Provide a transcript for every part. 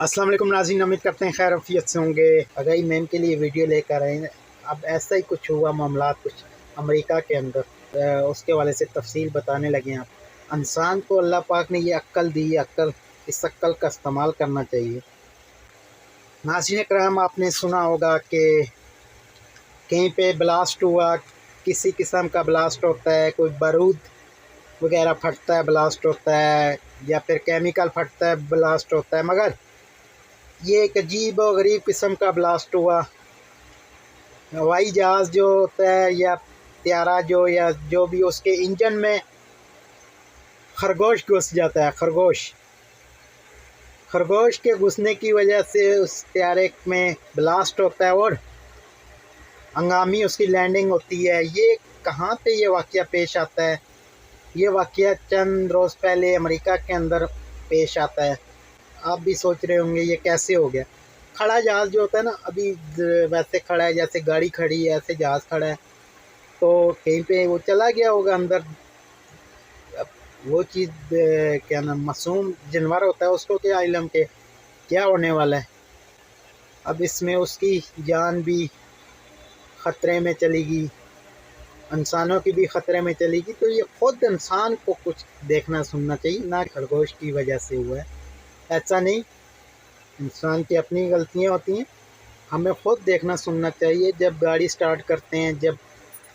अस्सलाम वालेकुम नाज़रीन, उम्मीद करते हैं खैर आफियत से होंगे। अगई मैम के लिए वीडियो लेकर आए हैं। अब ऐसा ही कुछ हुआ मामला कुछ अमेरिका के अंदर, उसके वाले से तफसील बताने लगे हैं। आप इंसान को अल्लाह पाक ने ये अक्ल दी, अक्ल इस अक्ल का इस्तेमाल करना चाहिए। नाज़रीन करम, आपने सुना होगा कि कहीं पे ब्लास्ट हुआ, किसी किस्म का ब्लास्ट होता है, कोई बारूद वगैरह फटता है, ब्लास्ट होता है, या फिर केमिकल फटता है, ब्लास्ट होता है। मगर ये एक अजीब और गरीब किस्म का ब्लास्ट हुआ। हवाई जहाज़ जो होता है या त्यारा जो या जो भी, उसके इंजन में खरगोश घुस जाता है। खरगोश के घुसने की वजह से उस त्यारे में ब्लास्ट होता है और हंगामी उसकी लैंडिंग होती है। ये कहाँ पे ये वाक़या पेश आता है? ये वाक़या चंद रोज़ पहले अमेरिका के अंदर पेश आता है। आप भी सोच रहे होंगे ये कैसे हो गया। खड़ा जहाज़ जो होता है ना, अभी वैसे खड़ा है जैसे गाड़ी खड़ी है, ऐसे जहाज़ खड़ा है, तो कहीं पे वो चला गया होगा अंदर। अब वो चीज़ क्या नाम, मासूम जानवर होता है, उसको क्या इल्म के क्या होने वाला है। अब इसमें उसकी जान भी ख़तरे में चलेगी, इंसानों की भी ख़तरे में चलेगी। तो ये ख़ुद इंसान को कुछ देखना सुनना चाहिए, ना खरगोश की वजह से हुआ है। ऐसा नहीं, इंसान की अपनी गलतियाँ होती हैं। हमें ख़ुद देखना सुनना चाहिए। जब गाड़ी स्टार्ट करते हैं, जब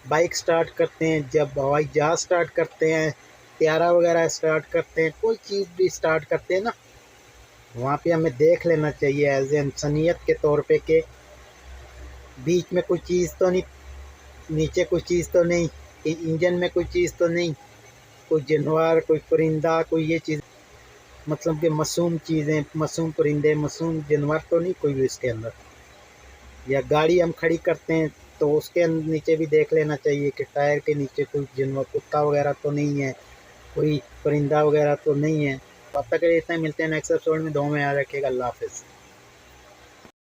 बाइक स्टार्ट करते हैं, जब हवाई जहाज़ स्टार्ट करते हैं, त्यारा वगैरह स्टार्ट करते हैं, कोई चीज़ भी स्टार्ट करते हैं ना, वहाँ पे हमें देख लेना चाहिए एज़ ए इंसानियत के तौर पे कि बीच में कोई चीज़ तो नहीं, नीचे कोई चीज़ तो नहीं, इंजन में कोई चीज़ तो नहीं, कोई जानवर, कोई परिंदा, कोई ये चीज़, मतलब कि मासूम चीज़ें, मासूम परिंदे, मासूम जानवर तो नहीं कोई भी इसके अंदर। या गाड़ी हम खड़ी करते हैं तो उसके नीचे भी देख लेना चाहिए कि टायर के नीचे कोई जानवर, कुत्ता वगैरह तो नहीं है, कोई परिंदा वगैरह तो नहीं है। तब तक इतना ही, मिलते हैं नेक्स्ट एपिसोड में। दुआ में याद रखिएगा। अल्लाह हाफ़िज़।